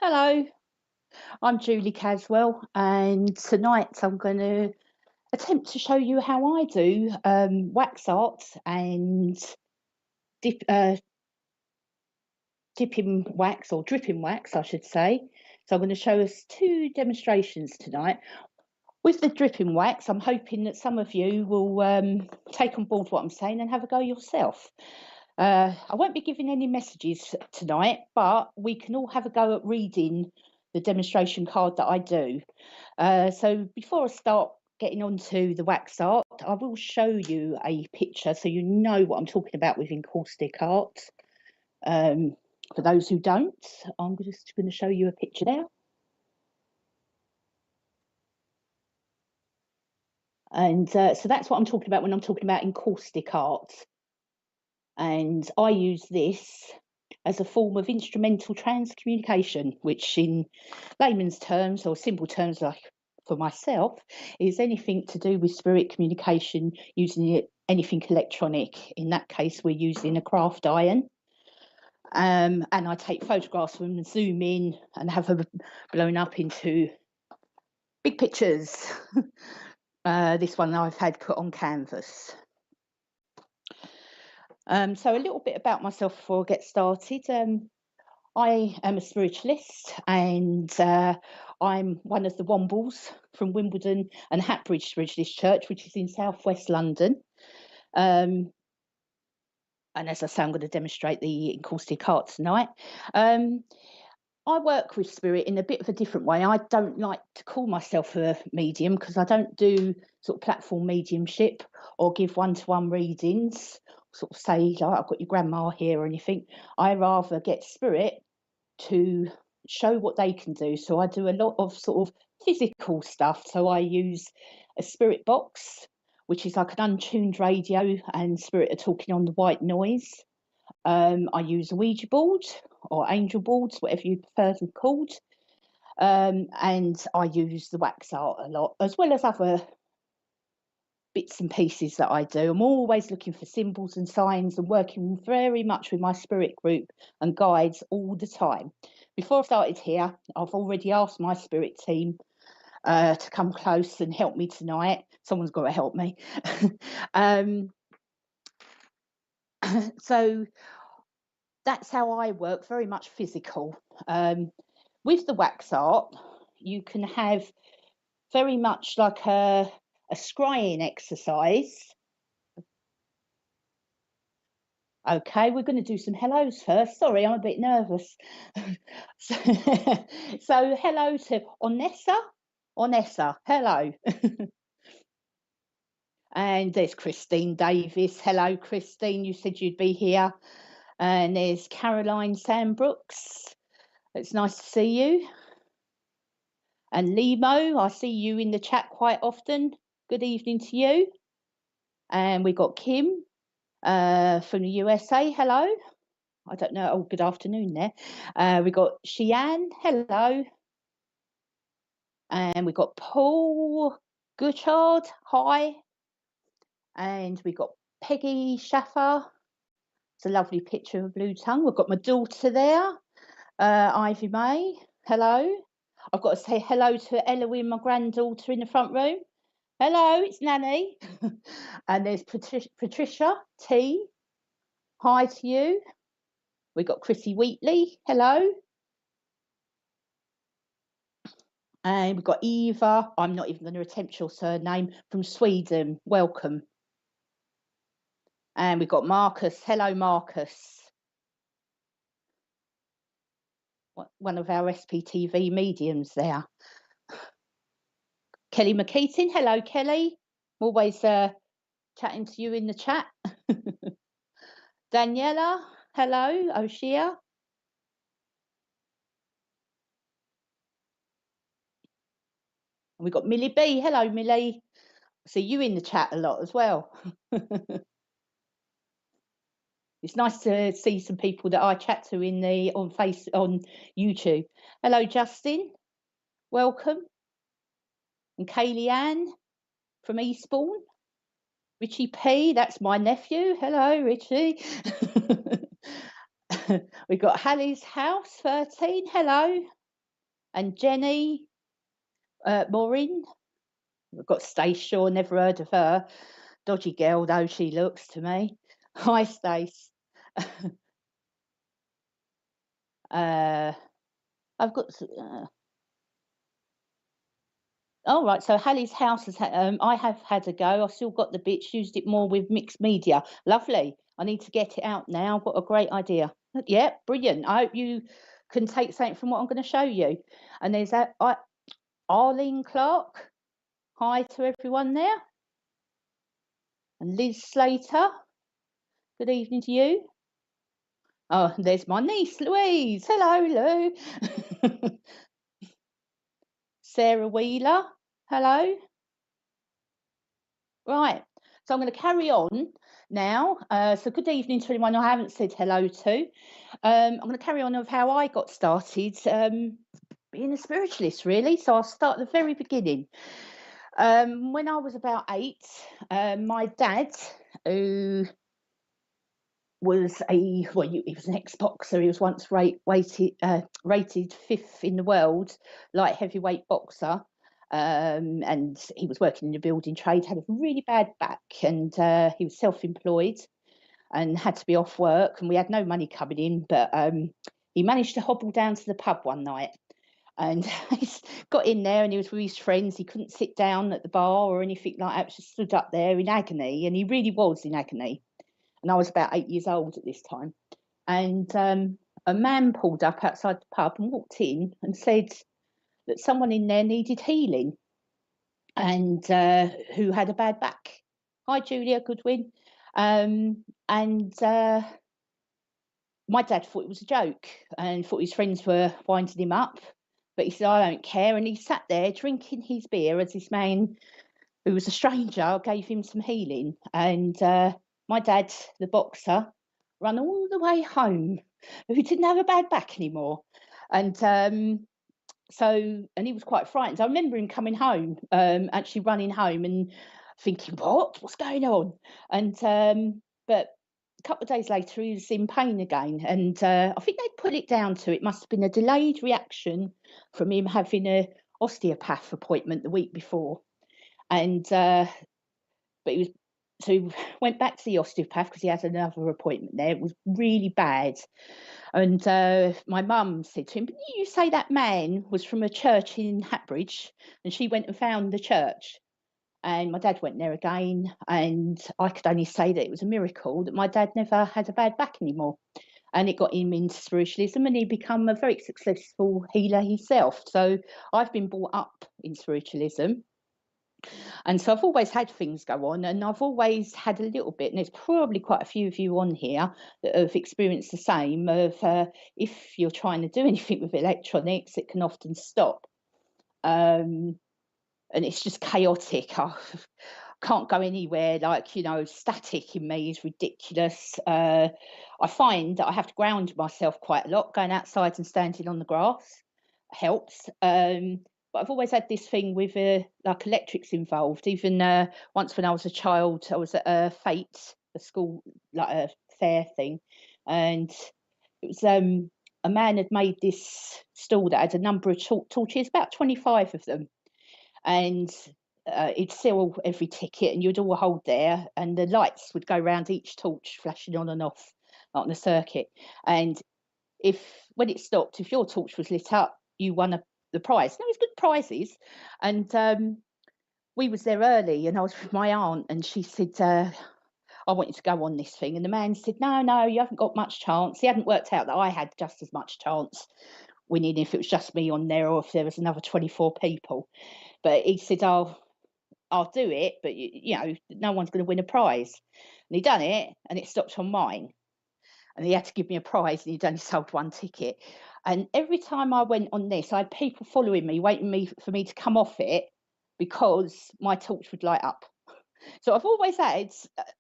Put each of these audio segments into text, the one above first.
Hello, I'm Julie Caswell, and tonight I'm going to attempt to show you how I do wax art and dip, uh, dipping wax or dripping wax, I should say. So I'm going to show us two demonstrations tonight. With the dripping wax, I'm hoping that some of you will take on board what I'm saying and have a go yourself. I won't be giving any messages tonight, but we can all have a go at reading the demonstration card that I do. So before I start getting onto the wax art, I will show you a picture so you know what I'm talking about with encaustic art. For those who don't, I'm just going to show you a picture now. And so that's what I'm talking about when I'm talking about encaustic art. And I use this as a form of instrumental transcommunication, which in layman's terms or simple terms, like for myself, is anything to do with spirit communication using anything electronic. In that case, we're using a craft iron. And I take photographs of them and zoom in and have them blown up into big pictures. This one I've had put on canvas. So a little bit about myself before I get started. I am a spiritualist, and I'm one of the Wombles from Wimbledon and Hatbridge Spiritualist Church, which is in southwest London. And as I say, I'm going to demonstrate the encaustic art tonight. I work with spirit in a bit of a different way. I don't like to call myself a medium because I don't do sort of platform mediumship or give one-to-one readings, sort of say, like, I've got your grandma here or anything. I rather get spirit to show what they can do. So I do a lot of sort of physical stuff. So I use a spirit box, which is like an untuned radio, and spirit are talking on the white noise. I use a Ouija board or angel boards, whatever you prefer them called. And I use the wax art a lot, as well as other bits and pieces that I do. I'm always looking for symbols and signs and working very much with my spirit group and guides all the time. Before I started here, I've already asked my spirit team to come close and help me tonight. Someone's got to help me. So that's how I work, very much physical. With the wax art, you can have very much like a scrying exercise. Okay, we're going to do some hellos first. Sorry, I'm a bit nervous. so hello to Onessa. Onessa, hello. And there's Christine Davis. Hello, Christine. You said you'd be here. And there's Caroline Sandbrooks. It's nice to see you. And Limo, I see you in the chat quite often. Good evening to you. And we got Kim from the USA. Hello. I don't know. Oh, good afternoon there. We got Shian. Hello. And we got Paul Gutchard. Hi. And we got Peggy Schaffer. It's a lovely picture of a blue tongue. We've got my daughter there, Ivy May. Hello. I've got to say hello to Eloise, my granddaughter, in the front room. Hello, it's Nanny. And there's Patricia T. Hi to you. We've got Chrissy Wheatley. Hello. And we've got Eva. I'm not even going to attempt your surname, from Sweden. Welcome. And we've got Marcus. Hello, Marcus. One of our SPTV mediums there. Kelly McKeaton. Hello, Kelly. I'm always chatting to you in the chat. Daniela. Hello, Oshia. And we've got Millie B. Hello, Millie. I see you in the chat a lot as well. It's nice to see some people that I chat to on YouTube. Hello, Justin. Welcome. And Kaylee Ann from Eastbourne. Richie P. That's my nephew. Hello, Richie. We've got Hallie's House 13. Hello. and Jenny, Maureen. We've got Stace Shaw, never heard of her. Dodgy girl, though she looks to me. Hi, Stace. I've got. Oh, right. So Hallie's house has I have had a go. I've still got the bits, used it more with mixed media. Lovely. I need to get it out now. What a great idea. Yeah, brilliant. I hope you can take something from what I'm going to show you. And there's that Arlene Clark. Hi to everyone there. And Liz Slater. Good evening to you. Oh, there's my niece, Louise. Hello, Lou. Sarah Wheeler. Hello. Right. So I'm going to carry on now. So good evening to anyone I haven't said hello to. I'm going to carry on of how I got started being a spiritualist, really. So I'll start at the very beginning. When I was about 8, my dad, who was he was an ex-boxer. He was once rated 5th in the world light heavyweight boxer, and he was working in the building trade. Had a really bad back, and he was self-employed and had to be off work. And we had no money coming in, but he managed to hobble down to the pub one night. And he got in there, and he was with his friends. He couldn't sit down at the bar or anything like that. Just stood up there in agony, and he really was in agony. And I was about 8 years old at this time. And a man pulled up outside the pub and walked in and said that someone in there needed healing, and who had a bad back. Hi, Julia Goodwin. And my dad thought it was a joke and thought his friends were winding him up. But he said, I don't care. And he sat there drinking his beer as this man, who was a stranger, gave him some healing. And my dad, the boxer, ran all the way home, who didn't have a bad back anymore. And and he was quite frightened. I remember him coming home, actually running home and thinking, what's going on? And but a couple of days later, he was in pain again. And I think they put it down to, it must have been a delayed reaction from him having an osteopath appointment the week before. And but he went back to the osteopath because he had another appointment there. It was really bad. And my mum said to him, but you say that man was from a church in Hatbridge? And she went and found the church. And my dad went there again. And I could only say that it was a miracle that my dad never had a bad back anymore. And it got him into spiritualism, and he became a very successful healer himself. So I've been brought up in spiritualism. And so I've always had things go on, and I've always had a little bit, and there's probably quite a few of you on here that have experienced the same of if you're trying to do anything with electronics, it can often stop. And it's just chaotic. I can't go anywhere, like, static in me is ridiculous. I find that I have to ground myself quite a lot. Going outside and standing on the grass helps. But I've always had this thing with like electrics involved. Even once when I was a child, I was at a fete, a school, like a fair thing, and it was a man had made this stall that had a number of torches, about 25 of them, and he'd sell every ticket, and you'd all hold there, and the lights would go around each torch, flashing on and off, like on the circuit. And when it stopped, if your torch was lit up, you won the prize. There was good prizes. And we was there early, and I was with my aunt, and she said, I want you to go on this thing. And the man said, no, you haven't got much chance. He hadn't worked out that I had just as much chance winning if it was just me on there or if there was another 24 people. But he said, I'll do it, but no one's going to win a prize. And he done it, and it stopped on mine. And he had to give me a prize, and he'd only sold one ticket. And every time I went on this, I had people following me, waiting for me to come off it, because my torch would light up. So I've always had,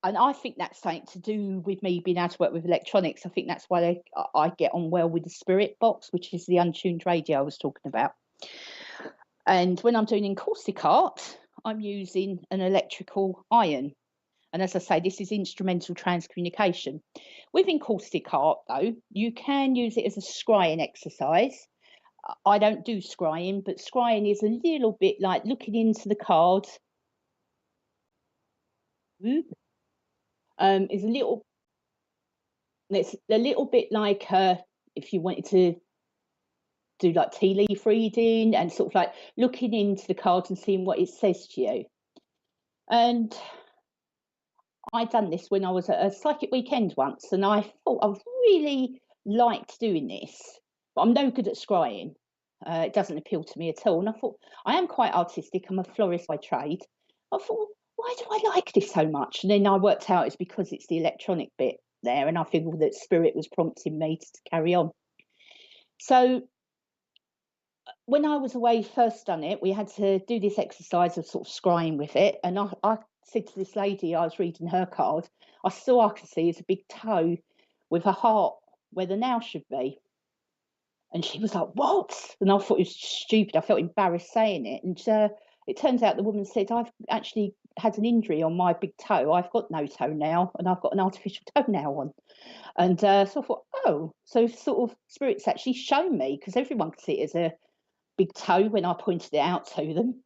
and I think that's something to do with me being able to work with electronics. I think that's why I get on well with the spirit box, which is the untuned radio I was talking about. And when I'm doing En-caustic art, I'm using an electrical iron. And as I say, this is instrumental transcommunication. With En-caustic art, though, you can use it as a scrying exercise. I don't do scrying, but scrying is a little bit like looking into the card. Is a little It's a little bit like if you wanted to do like tea leaf reading and sort of like looking into the cards and seeing what it says to you. And I done this when I was at a psychic weekend once, and I thought I really liked doing this, but I'm no good at scrying. It doesn't appeal to me at all. And I thought, I am quite artistic. I'm a florist by trade. I thought, why do I like this so much? And then I worked out it's because it's the electronic bit there, and I feel that spirit was prompting me to carry on. So when I was away first done it, we had to do this exercise of sort of scrying with it. And I said to this lady, I was reading her card, I could see is a big toe with a heart where the nail should be. And she was like, what? And I thought it was stupid. I felt embarrassed saying it. And it turns out the woman said, I've actually had an injury on my big toe. I've got no toenail and I've got an artificial toenail on. And so I thought, oh, so sort of spirits actually shown me, because everyone could see it as a big toe when I pointed it out to them.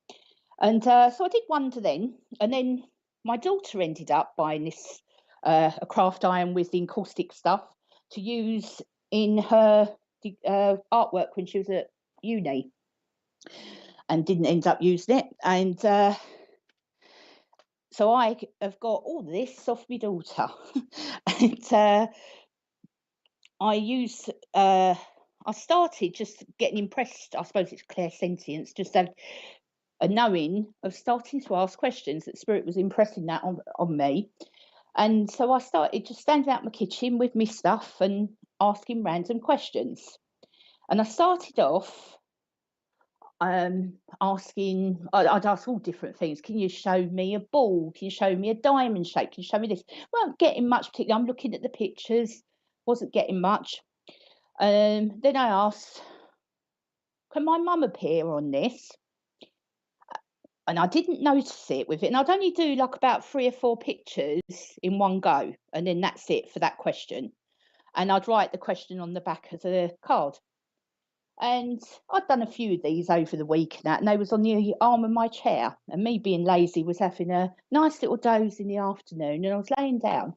And so I did wonder then. And then my daughter ended up buying this a craft iron with the En-caustic stuff to use in her artwork when she was at uni, and didn't end up using it. And so I have got all this off my daughter. And I started just getting impressed. I suppose it's clairsentience, just a knowing of starting to ask questions, that spirit was impressing that on me. And so I started just standing out in my kitchen with my stuff and asking random questions. And I started off asking, I'd ask all different things. Can you show me a ball? Can you show me a diamond shape? Can you show me this? Well, not getting much particularly. I'm looking at the pictures, wasn't getting much. Then I asked, can my mum appear on this? And I didn't notice it with it. And I'd only do like about 3 or 4 pictures in one go. And then that's it for that question. And I'd write the question on the back of the card. And I'd done a few of these over the week and they was on the arm of my chair. And me being lazy was having a nice little doze in the afternoon, and I was laying down.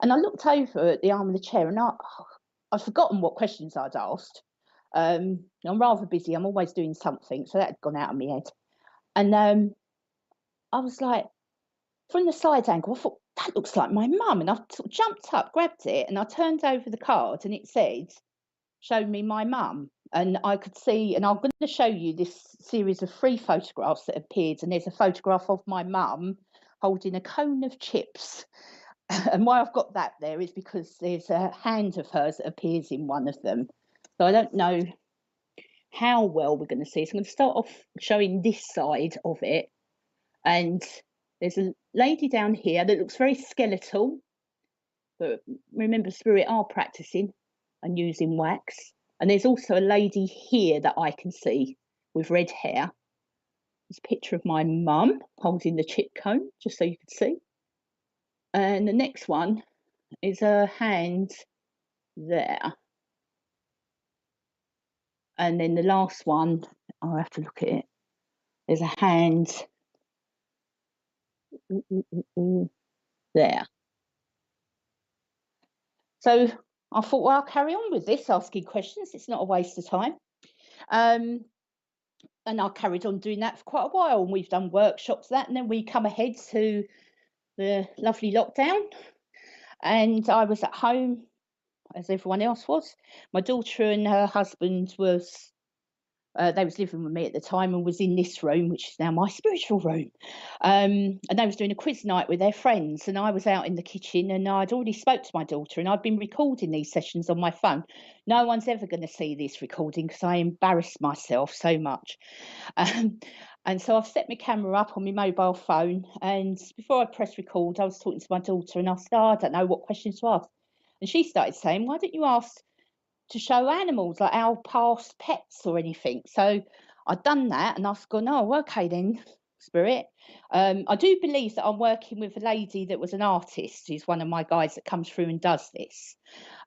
And I looked over at the arm of the chair, and I'd forgotten what questions I'd asked. I'm rather busy. I'm always doing something. So that had gone out of my head. And I was like, from the side angle, I thought, that looks like my mum. And I sort of jumped up, grabbed it, and I turned over the card, and it said, show me my mum. And I could see, and I'm going to show you this series of 3 photographs that appeared. And there's a photograph of my mum holding a cone of chips. And why I've got that there is because there's a hand of hers that appears in one of them. So I don't know how well we're going to see. So I'm going to start off showing this side of it. And there's a lady down here that looks very skeletal. But remember, spirit are practicing and using wax. And there's also a lady here that I can see with red hair. There's a picture of my mum holding the chip cone, just so you can see. And the next one is a hand there. And then the last one, I'll have to look at it. There's a hand there. So I thought, well, I'll carry on with this, asking questions. It's not a waste of time. And I carried on doing that for quite a while. And we've done workshops that. And then we come ahead to the lovely lockdown. And I was at home, as everyone else was. My daughter and her husband they was living with me at the time and was in this room, which is now my spiritual room. And they was doing a quiz night with their friends, and I was out in the kitchen, and I'd already spoke to my daughter, and I'd been recording these sessions on my phone. No one's ever going to see this recording because I embarrassed myself so much. And so I've set my camera up on my mobile phone, and before I press record, I was talking to my daughter, and I said, I don't know what questions to ask. And she started saying, why don't you ask to show animals, like our past pets or anything? So I'd done that, and I've gone, oh, okay then, spirit. I do believe that I'm working with a lady that was an artist, who's one of my guys that comes through and does this.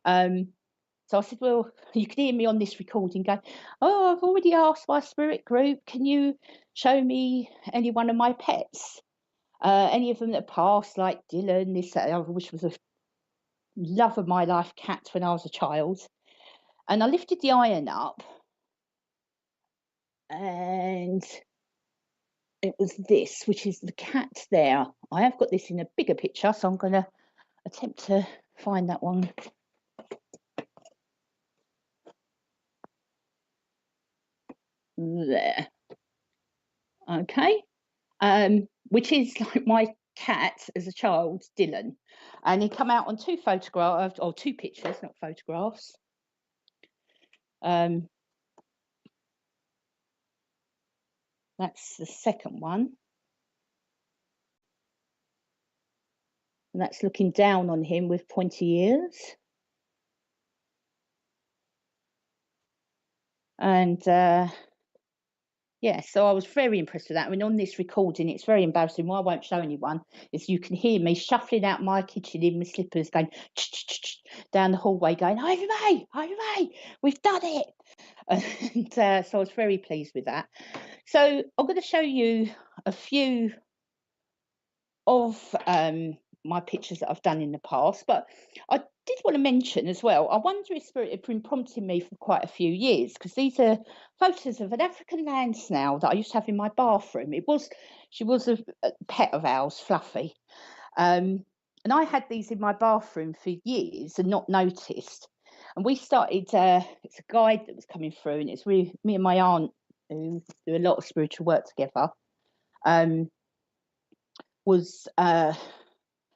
So So I said, well, you can hear me on this recording going, oh, I've already asked my spirit group, can you show me any one of my pets? Any of them that passed, like Dylan, this, that, the other, which was a love of my life cat when I was a child. And I lifted the iron up, and it was this, which is the cat there. I have got this in a bigger picture, so I'm going to attempt to find that one. There. Okay. Which is like my cat as a child, Dylan. And he come out on 2 photographs, or 2 pictures, not photographs. That's the second one. And that's looking down on him with pointy ears. And yeah, so I was very impressed with that. I mean, on this recording, it's very embarrassing. Why I won't show anyone is you can hear me shuffling out my kitchen in my slippers, going down the hallway, going, over May, we've done it. And so I was very pleased with that. So I'm going to show you a few of my pictures that I've done in the past, but I did want to mention as well, I wonder if Spirit had been prompting me for quite a few years, because these are photos of an African land snail that I used to have in my bathroom. She was a pet of ours, Fluffy, and I had these in my bathroom for years and not noticed. And we started, it's a guide that was coming through, and it's me and my aunt who do a lot of spiritual work together,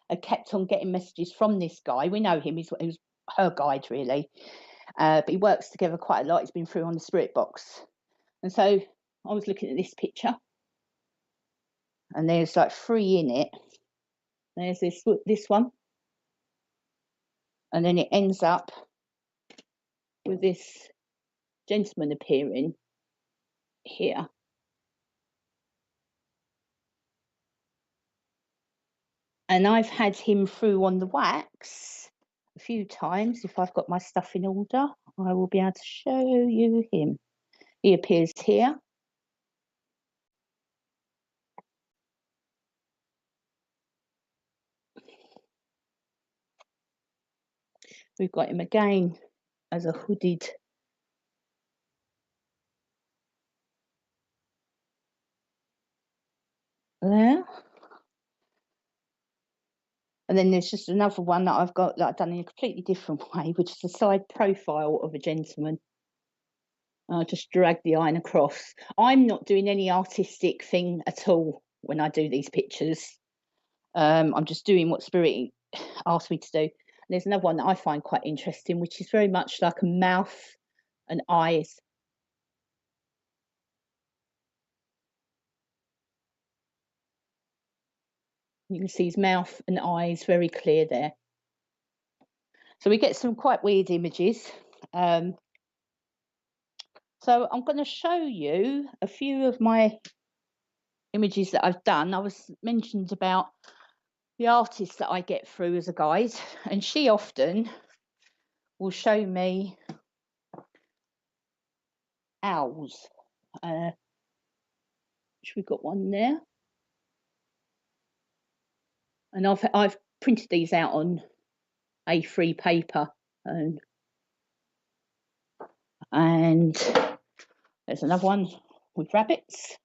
I kept on getting messages from this guy. We know him, he was her guide really, but he works together quite a lot. He's been through on the spirit box. And so I was looking at this picture, and there's like 3 in it. There's this one, and then it ends up with this gentleman appearing here. And I've had him through on the wax a few times. If I've got my stuff in order, I will be able to show you him. He appears here. We've got him again as a hooded there. And then there's just another one that I've got that I've done in a completely different way, which is a side profile of a gentleman. I'll just drag the iron across. I'm not doing any artistic thing at all when I do these pictures. I'm just doing what Spirit asked me to do. And there's another one that I find quite interesting, which is very much like a mouth and eyes. You can see his mouth and eyes very clear there. So we get some quite weird images. So I'm going to show you a few of my images that I've done. I was mentioned about the artist that I get through as a guide, and she often will show me owls, which we've got one there. And I've printed these out on A3 paper, and there's another one with rabbits.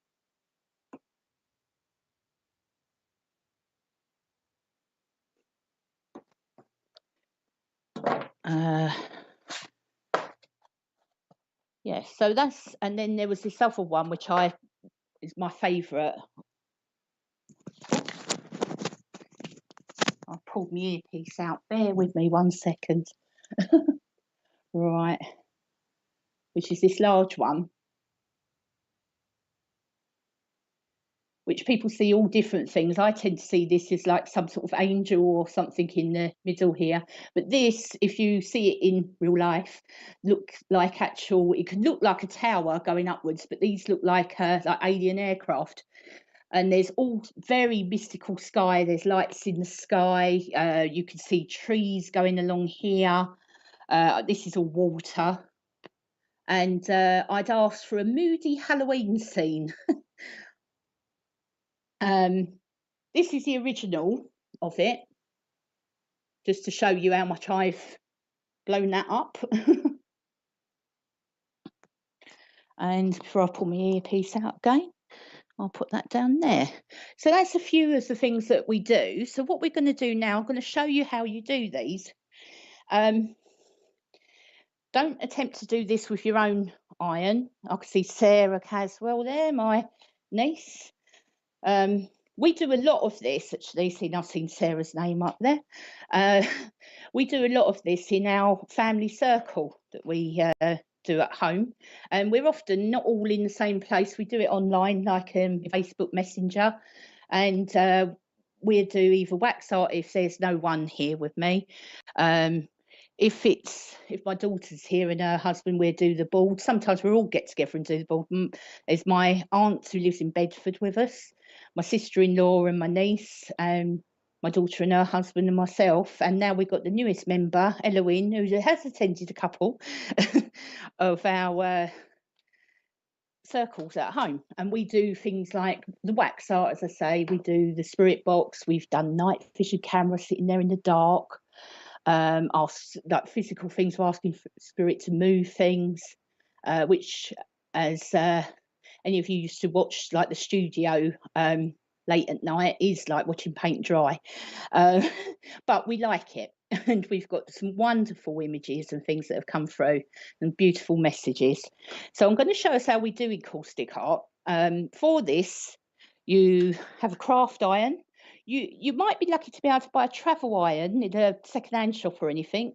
Yeah, so that's, and then there was this other one which is my favourite. I pulled my earpiece out. Bear with me 1 second. Right, which is this large one, which people see all different things. I tend to see this as like some sort of angel or something in the middle here. But this, if you see it in real life, look like it can look like a tower going upwards, but these look like alien aircraft. And there's all very mystical sky. There's lights in the sky. You can see trees going along here. This is all water. And I'd asked for a moody Halloween scene. This is the original of it, just to show you how much I've blown that up. And before I pull my earpiece out again, I'll put that down there. So that's a few of the things that we do. So what we're going to do now, I'm going to show you how you do these. Don't attempt to do this with your own iron. I can see Sarah Caswell there, my niece. We do a lot of this, actually. I've seen Sarah's name up there. We do a lot of this in our family circle that we do at home. And we're often not all in the same place. We do it online, like Facebook Messenger. And we'll do either wax art if there's no one here with me. If my daughter's here and her husband, we'll do the board. Sometimes we'll all get together and do the board. There's my aunt who lives in Bedford with us, my sister-in-law and my niece, and my daughter and her husband and myself. And now we've got the newest member, Eloise, who has attended a couple of our circles at home. And we do things like the wax art, as I say. We do the spirit box. We've done night vision camera sitting there in the dark. Like physical things, we're asking for spirit to move things, which, as any of you used to watch, like the studio late at night, is like watching paint dry. But we like it, and we've got some wonderful images and things that have come through and beautiful messages. So I'm going to show us how we do en-caustic art. For this, you have a craft iron. You might be lucky to be able to buy a travel iron in a second-hand shop or anything,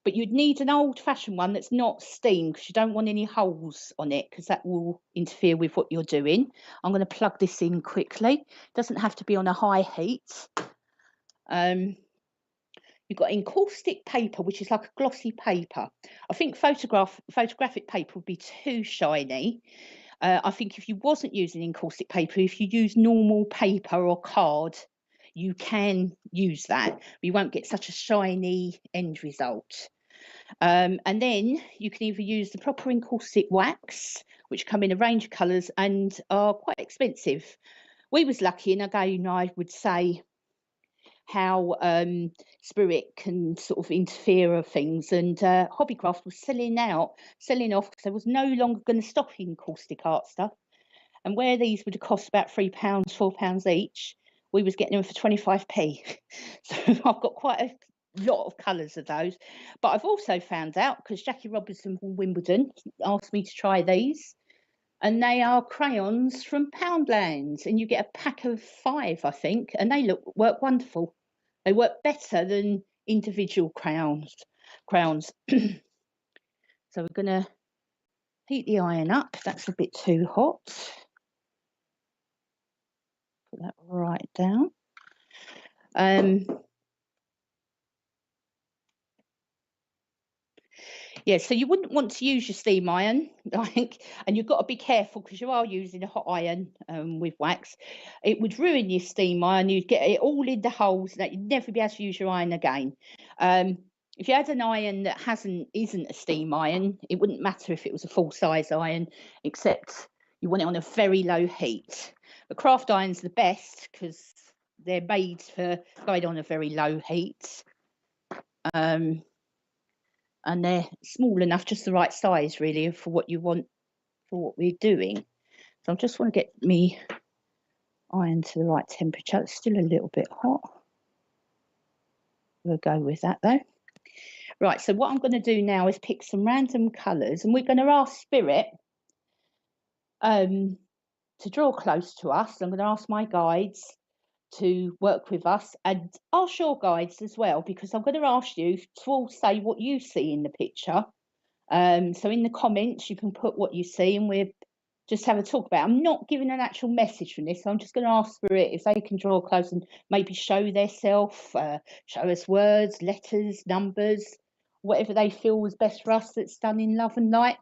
but you'd need an old-fashioned one that's not steam, because you don't want any holes on it, because that will interfere with what you're doing. I'm going to plug this in quickly. It doesn't have to be on a high heat. You've got encaustic paper, which is like a glossy paper. I think photographic paper would be too shiny. I think if you wasn't using encaustic paper, if you use normal paper or card, you can use that. You won't get such a shiny end result. And then you can either use the proper encaustic wax, which come in a range of colours and are quite expensive. We was lucky, and again, I would say how spirit can sort of interfere with things, and Hobbycraft was selling off because there was no longer going to stock encaustic art stuff. And where these would have cost about £3, £4 each, we was getting them for 25p. So I've got quite a lot of colours of those. But I've also found out, because Jackie Robinson from Wimbledon asked me to try these, and they are crayons from Poundland, and you get a pack of 5, I think, and they work wonderful. They work better than individual crayons. So we're going to heat the iron up. That's a bit too hot. Put that right down. Yeah, so you wouldn't want to use your steam iron, like, and you've got to be careful because you are using a hot iron with wax. It would ruin your steam iron. You'd get it all in the holes, and that you'd never be able to use your iron again. If you had an iron that isn't a steam iron, it wouldn't matter if it was a full size iron, except you want it on a very low heat. The craft iron's the best because they're made for going on a very low heat. And they're small enough, just the right size really for what you want, for what we're doing. So I just want to get me iron to the right temperature. It's still a little bit hot. We'll go with that though. Right, so what I'm going to do now is pick some random colours, and we're going to ask Spirit to draw close to us. I'm going to ask my guides to work with us, and ask your guides as well, because I'm going to ask you to all say what you see in the picture. So in the comments you can put what you see, and we'll just have a talk about it. I'm not giving an actual message from this, so I'm just going to ask Spirit if they can draw close and maybe show themselves, show us words, letters, numbers, whatever they feel was best for us, that's done in love and light,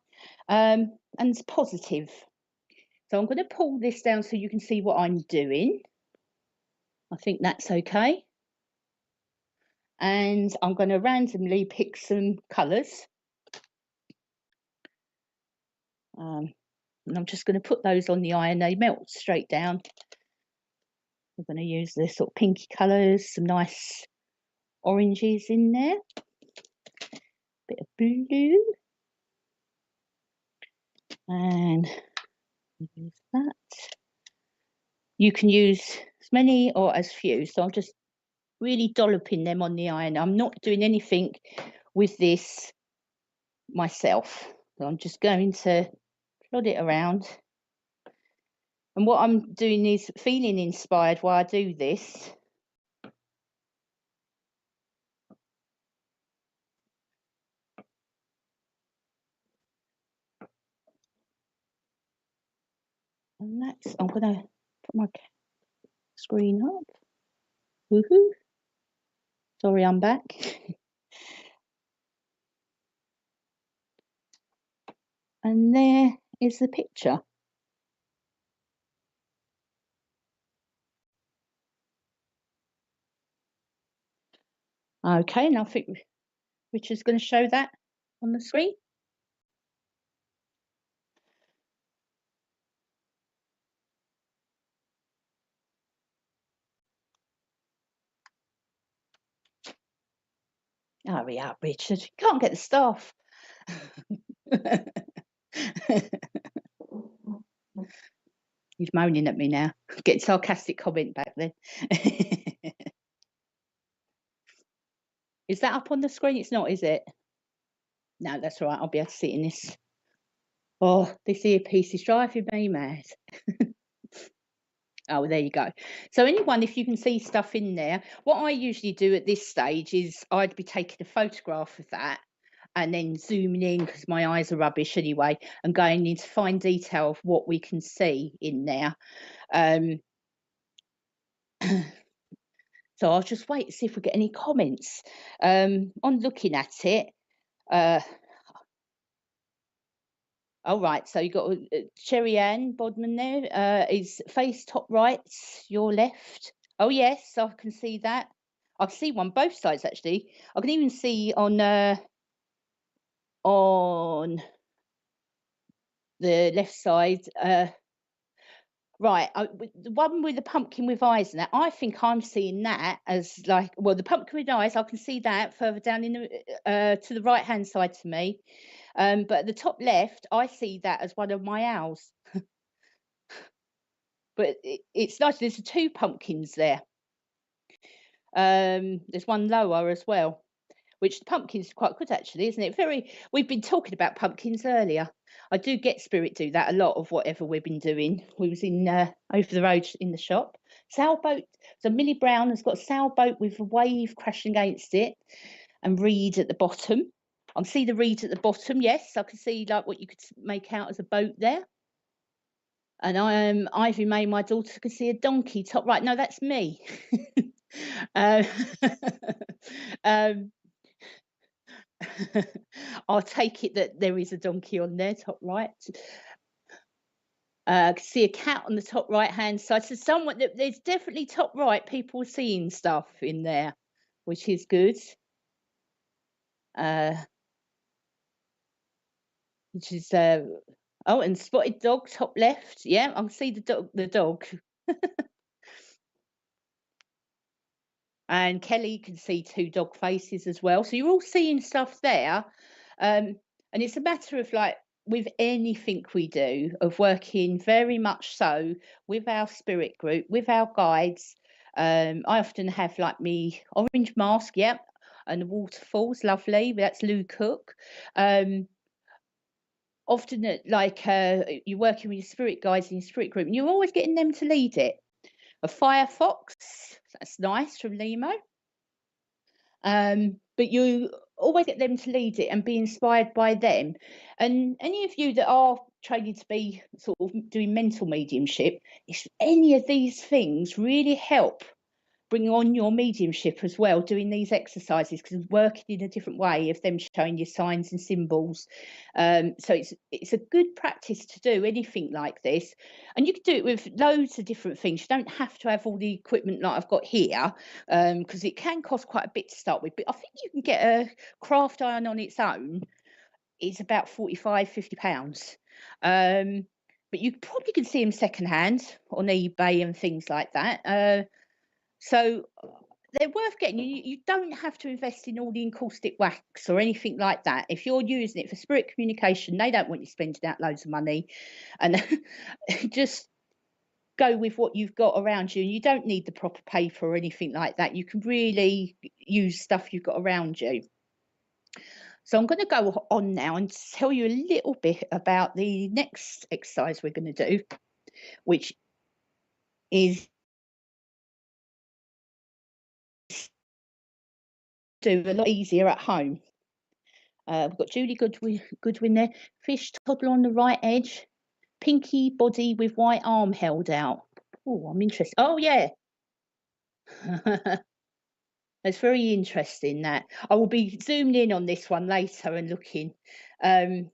and it's positive. So I'm going to pull this down so you can see what I'm doing. I think that's okay. and I'm going to randomly pick some colours. And I'm just going to put those on the iron. They melt straight down. I'm going to use the sort of pinky colours, some nice oranges in there, bit of blue, and use that. You can use as many or as few, so I'm just really dolloping them on the iron. I'm not doing anything with this myself, so I'm just going to plod it around. And what I'm doing is feeling inspired while I do this. And that's, I'm going to put my screen up. Woohoo. Sorry, I'm back. And there is the picture. Okay, and I think Richard's going to show that on the screen. Hurry up, Richard. You can't get the staff. He's moaning at me now. Getting sarcastic comment back then. Is that up on the screen? It's not, is it? No, that's all right. I'll be able to see it in this. Oh, this earpiece is driving me mad. Oh, there you go. So anyone, if you can see stuff in there, what I usually do at this stage is I'd be taking a photograph of that and then zooming in, because my eyes are rubbish anyway, and going into fine detail of what we can see in there. So I'll just wait to see if we get any comments. On looking at it, all right, so you got Sherry Ann Bodman there. Is face top right, your left. Oh yes, I can see that. I can see one both sides actually. I can even see on the left side. Right, the one with the pumpkin with eyes and that, I think I'm seeing that as like, well, the pumpkin with eyes, I can see that further down in the to the right hand side to me. But at the top left, I see that as one of my owls. But it's nice. There's two pumpkins there. There's one lower as well, which the pumpkin's quite good actually, isn't it? We've been talking about pumpkins earlier. I do get Spirit do that a lot of whatever we've been doing. We was in over the road in the shop. Sailboat. So Millie Brown has got a sailboat with a wave crashing against it and reed at the bottom. I can see the reed at the bottom. Yes, I can see like what you could make out as a boat there. And Ivy May, my daughter, can see a donkey top right. No, that's me. I'll take it that there is a donkey on there, top right. I can see a cat on the top right hand side. So there's definitely top right people seeing stuff in there, which is good. Which is oh, and spotted dog top left. Yeah, I can see the dog. And Kelly can see two dog faces as well. So you're all seeing stuff there. And it's a matter of like, with anything we do, of working very much so with our spirit group, with our guides. I often have like me orange mask, yeah, and the waterfalls, lovely. That's Lou Cook. Often you're working with your spirit guides in your spirit group, and you're always getting them to lead it. A firefox, that's nice, from Limo. But you always get them to lead it and be inspired by them. And any of you that are training to be sort of doing mental mediumship, if any of these things really help bring on your mediumship as well, doing these exercises, because working in a different way of them showing you signs and symbols. So it's a good practice to do anything like this, and you can do it with loads of different things. You don't have to have all the equipment like I've got here, because it can cost quite a bit to start with. But I think you can get a craft iron on its own. It's about 45–50 pounds. But you probably can see them secondhand on eBay and things like that. So they're worth getting. You don't have to invest in all the encaustic wax or anything like that. If you're using it for spirit communication, they don't want you spending out loads of money, and just go with what you've got around you. And you don't need the proper paper or anything like that. You can really use stuff you've got around you. So I'm going to go on now and tell you a little bit about the next exercise we're going to do, which is do a lot easier at home. We've got Julie Goodwin there. Fish toddler on the right edge. Pinky body with white arm held out. Oh, I'm interested. Oh, yeah. That's very interesting, that. I will be zooming in on this one later and looking. So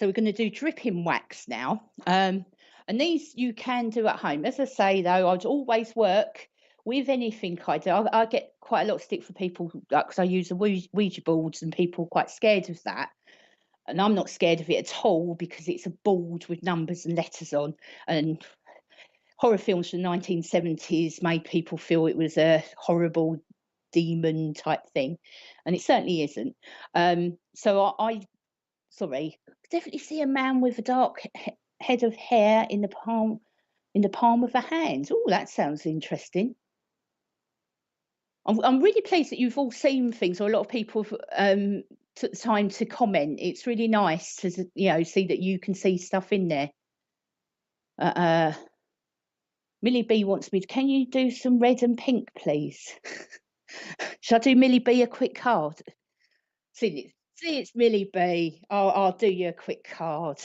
we're going to do dripping wax now. And these you can do at home. As I say, though, I'd always work with anything I do. I get quite a lot of stick for people because I use the Ouija boards, and people are quite scared of that. And I'm not scared of it at all, because it's a board with numbers and letters on. And horror films from the 1970s made people feel it was a horrible demon type thing. And it certainly isn't. So I definitely see a man with a dark head of hair in the palm of a hand. Oh, that sounds interesting. I'm really pleased that you've all seen things, or a lot of people took the time to comment. It's really nice to see that you can see stuff in there. Millie B wants me to. Can you do some red and pink, please? Shall I do Millie B a quick card? See, it's Millie B. I'll do you a quick card.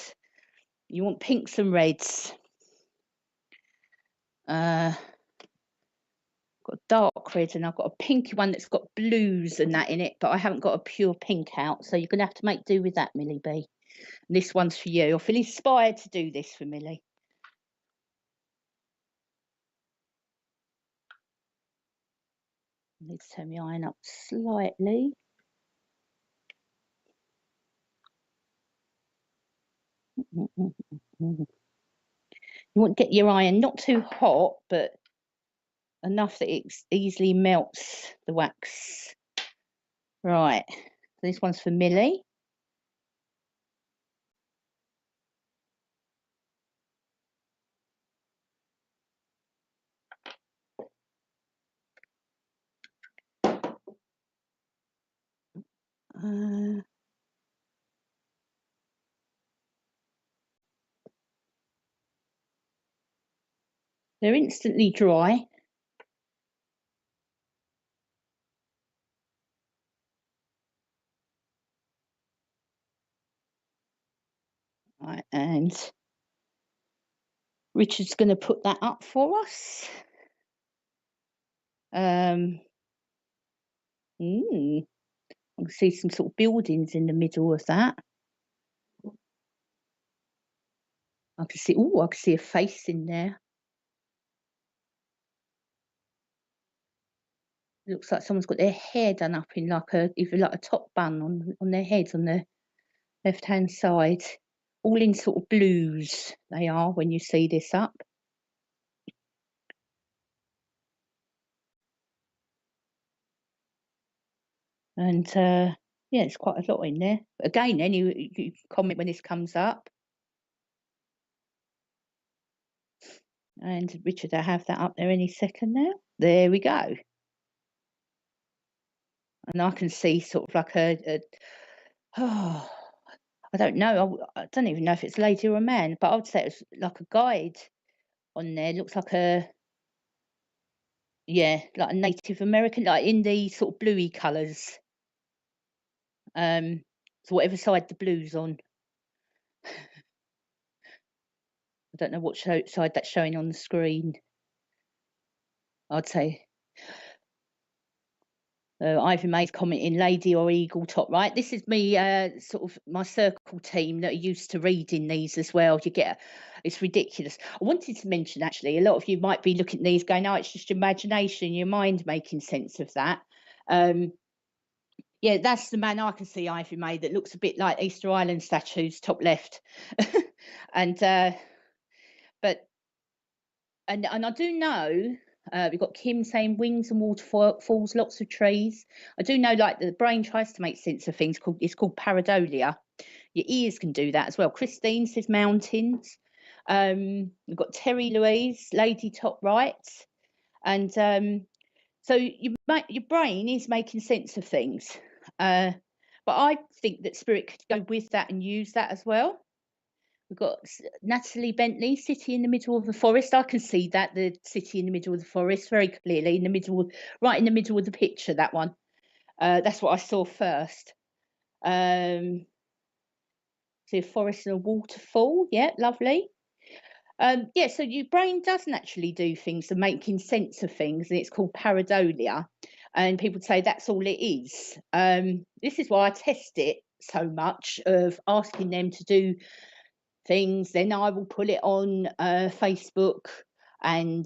You want pinks and reds. Got a dark red, and I've got a pinky one that's got blues and that in it, but I haven't got a pure pink out, so you're going to have to make do with that, Millie B. And this one's for you. I feel inspired to do this for Millie. I need to turn my iron up slightly. You want to get your iron not too hot, but enough that it easily melts the wax. Right, this one's for Millie. They're instantly dry. Right, and Richard's going to put that up for us. I can see some sort of buildings in the middle of that. I can see a face in there. It looks like someone's got their hair done up in like a top bun on their head on the left hand side. All in sort of blues they are when you see this up. And yeah, it's quite a lot in there. But again, then you comment when this comes up. And Richard, I have that up there any second now. There we go. And I can see sort of like I don't know. I don't even know if it's a lady or a man, but I would say it's like a guide on there. It looks like like a Native American, like in the sort of bluey colours. So whatever side the blue's on. I don't know what side that's showing on the screen. I'd say. Ivy May's commenting, lady or eagle top right. This is me, sort of my circle team that are used to reading these as well. It's ridiculous. I wanted to mention, actually, a lot of you might be looking at these going, oh, it's just imagination, your mind making sense of that. Yeah, that's the man I can see, Ivy May, that looks a bit like Easter Island statues, top left. And but and I do know, we've got Kim saying wings and waterfalls, lots of trees. I do know, like, the brain tries to make sense of things. It's called pareidolia. Your ears can do that as well. Christine says mountains. We've got Terry Louise, lady top right, and so your brain is making sense of things. But I think that spirit could go with that and use that as well. We've got Natalie Bentley, city in the middle of the forest. I can see that, the city in the middle of the forest, very clearly, in the middle, right in the middle of the picture, that one. That's what I saw first. See a forest and a waterfall. Yeah, lovely. Yeah, so your brain does naturally do things and making sense of things, and it's called pareidolia. And people say that's all it is. This is why I test it so much, of asking them to do things. Then I will put it on Facebook, and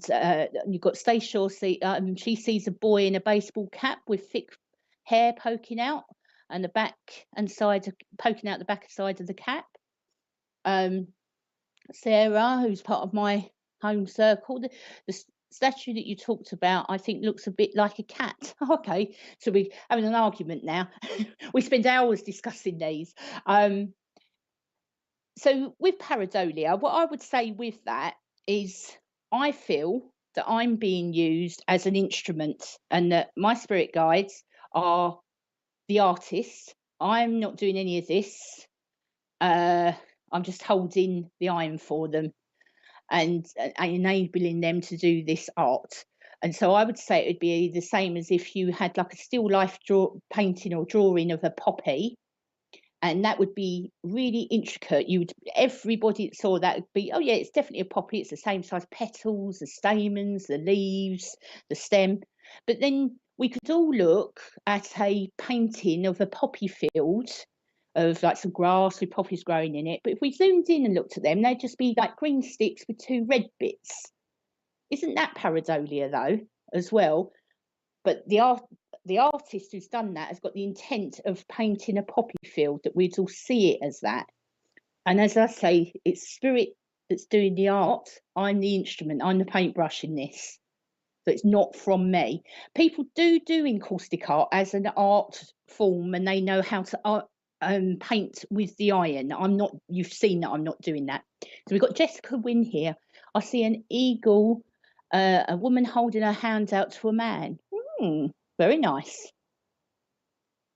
you've got Stay Sure. She sees a boy in a baseball cap with thick hair poking out, and the back and side poking out the back side of the cap. Sarah, who's part of my home circle, the statue that you talked about, I think looks a bit like a cat. Okay, so we're having an argument now. We spend hours discussing these. So with pareidolia, what I would say with that is, I feel that I'm being used as an instrument, and that my spirit guides are the artists. I'm not doing any of this. I'm just holding the iron for them and enabling them to do this art. And so I would say it would be the same as if you had like a still life painting or drawing of a poppy, and that would be really intricate. Everybody that saw that would be, oh yeah, it's definitely a poppy. It's the same size petals, the stamens, the leaves, the stem. But then we could all look at a painting of a poppy field, of like some grass with poppies growing in it. But if we zoomed in and looked at them, they'd just be like green sticks with two red bits. Isn't that pareidolia though, as well? But the artist who's done that has got the intent of painting a poppy field, that we'd all see it as that. And as I say, it's spirit that's doing the art. I'm the instrument. I'm the paintbrush in this. So it's not from me. People do en-caustic art as an art form, and they know how to paint with the iron. You've seen that I'm not doing that. So we've got Jessica Wynn here. I see an eagle, a woman holding her hand out to a man. Very nice.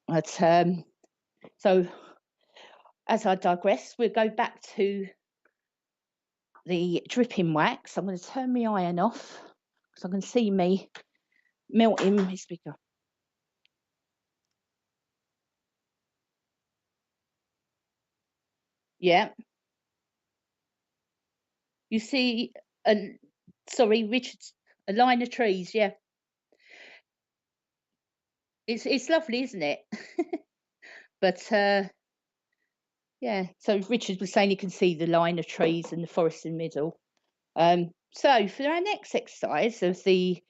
But so as I digress, we'll go back to the dripping wax. I'm going to turn my iron off because I can see me melting my speaker. Yeah. You see, sorry, Richard, a line of trees. Yeah. It's lovely, isn't it? But yeah, so Richard was saying you can see the line of trees and the forest in the middle. So for our next exercise of the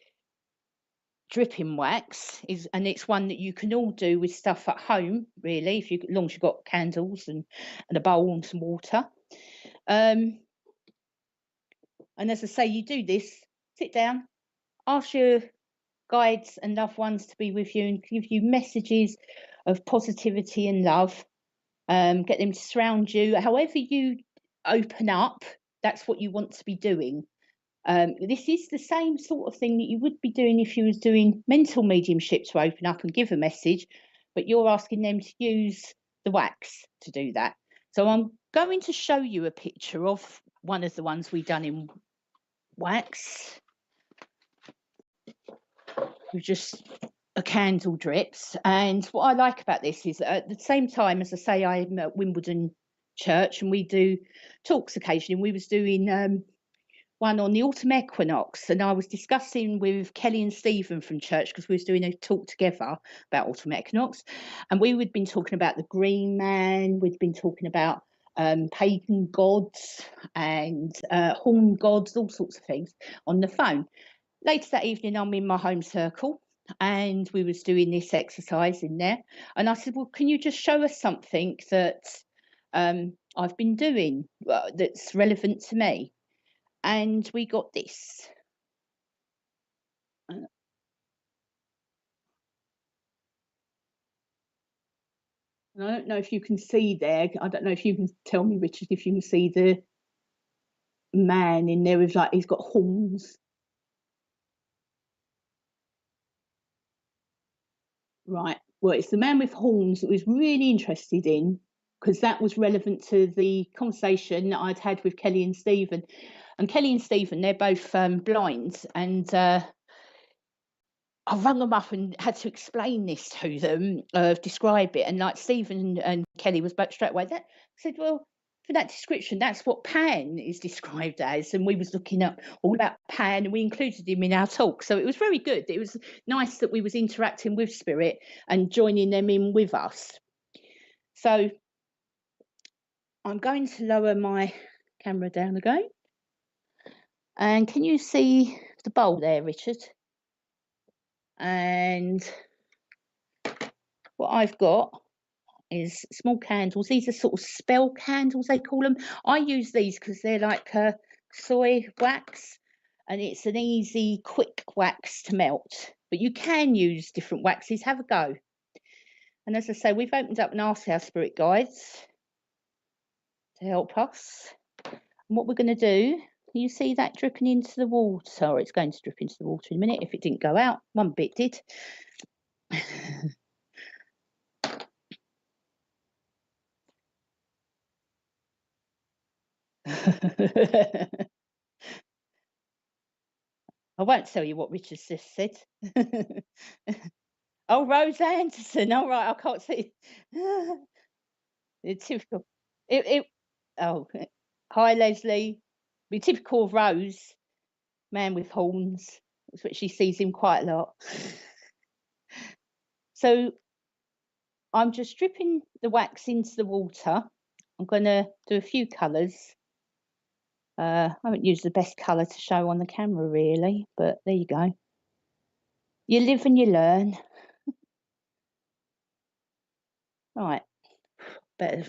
dripping wax and it's one that you can all do with stuff at home, really, as long as you've got candles and a bowl and some water. And as I say, you do this, sit down, ask your guides and loved ones to be with you and give you messages of positivity and love. Get them to surround you. However you open up, that's what you want to be doing. This is the same sort of thing that you would be doing if you was doing mental mediumship, to open up and give a message, but you're asking them to use the wax to do that. So I'm going to show you a picture of one of the ones we've done in wax. With just a candle drips. And what I like about this is at the same time, as I say, I'm at Wimbledon Church and we do talks occasionally. We was doing one on the autumn equinox, and I was discussing with Kelly and Stephen from church, because we was doing a talk together about autumn equinox, and we'd been talking about the green man, we'd been talking about pagan gods and horn gods, all sorts of things on the phone. Later that evening, I'm in my home circle, and we was doing this exercise in there, and I said, well, can you just show us something that I've been doing that's relevant to me? And we got this. I don't know if you can see there. I don't know if you can tell me, Richard, if you can see the man in there with, like, he's got horns. Right. Well, it's the man with horns that was really interested in, because that was relevant to the conversation that I'd had with Kelly and Stephen. And Kelly and Stephen, they're both blind, and I rang them up and had to explain this to them, describe it. And like Stephen and Kelly was back straight away. That said, well, for that description, that's what Pan is described as. And we was looking up all about Pan, and we included him in our talk. So it was very good. It was nice that we was interacting with spirit and joining them in with us. So I'm going to lower my camera down again. And can you see the bowl there, Richard? And what I've got is small candles. These are sort of spell candles, they call them. I use these because they're like soy wax, and it's an easy, quick wax to melt. But you can use different waxes. Have a go. And as I say, we've opened up and asked our spirit guides to help us. And what we're going to do, can you see that dripping into the water? Or it's going to drip into the water in a minute if it didn't go out. One bit did. I won't tell you what Richard just said. Oh, Rose Anderson. All right, I can't see. The typical. Oh, hi, Leslie. The typical of Rose, man with horns. That's what she sees him quite a lot. So I'm just dripping the wax into the water. I'm going to do a few colours. I haven't used the best colour to show on the camera, really, but there you go. You live and you learn. Right, better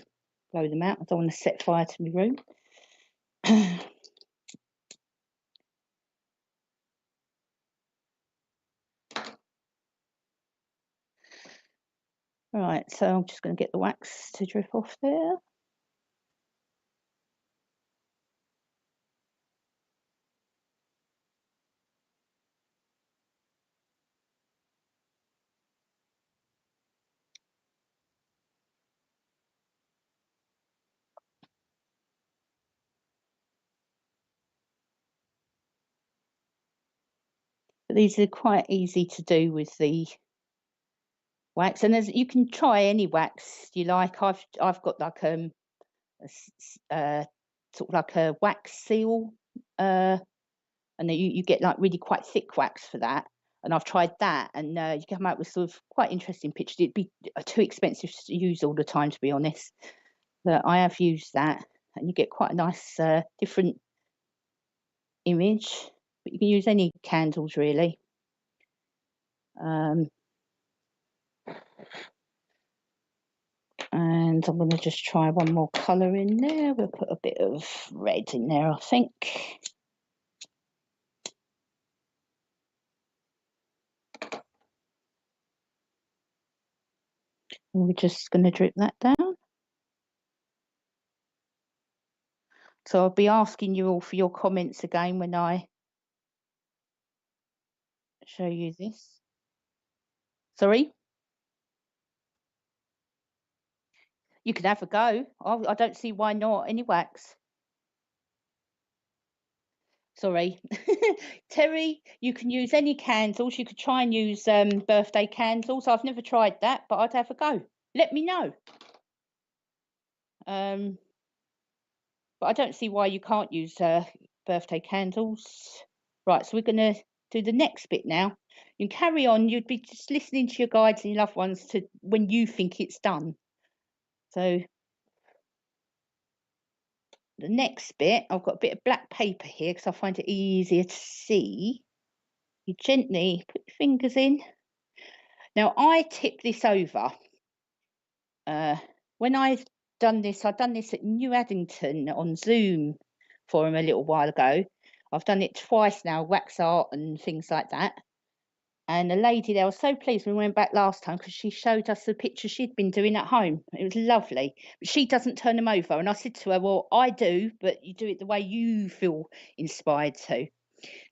blow them out. I don't want to set fire to my room. Right, so I'm just going to get the wax to drip off there. But these are quite easy to do with the wax, and you can try any wax you like. I've got like sort of like a wax seal, and then you get like really quite thick wax for that. And I've tried that, and you come out with sort of quite interesting pictures. It'd be too expensive to use all the time, to be honest. But I have used that, and you get quite a nice different image. But you can use any candles, really. And I'm going to just try one more colour in there. We'll put a bit of red in there, I think. And we're just going to drip that down. So I'll be asking you all for your comments again when I show you this. Sorry? You can have a go. I don't see why not. Any wax. Sorry. Terry, you can use any candles. You could try and use birthday candles. I've never tried that, but I'd have a go. Let me know. But I don't see why you can't use birthday candles. Right, so we're going to do the next bit now. You can carry on. You'd be just listening to your guides and your loved ones to when you think it's done. So the next bit, I've got a bit of black paper here because I find it easier to see. You gently put your fingers in. Now I tip this over. When I've done this at New Addington on Zoom for him a little while ago. I've done it twice now, wax art and things like that. And the lady there was so pleased when we went back last time because she showed us the pictures she'd been doing at home. It was lovely. But she doesn't turn them over. And I said to her, well, I do, but you do it the way you feel inspired to.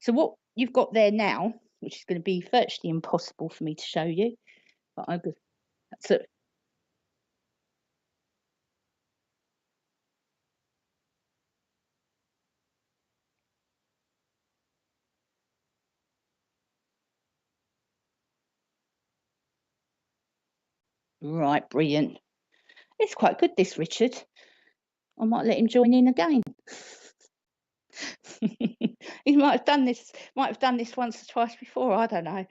So what you've got there now, which is going to be virtually impossible for me to show you, but I'm good. So, right, brilliant. It's quite good, this Richard. I might let him join in again. He might have done this once or twice before, I don't know.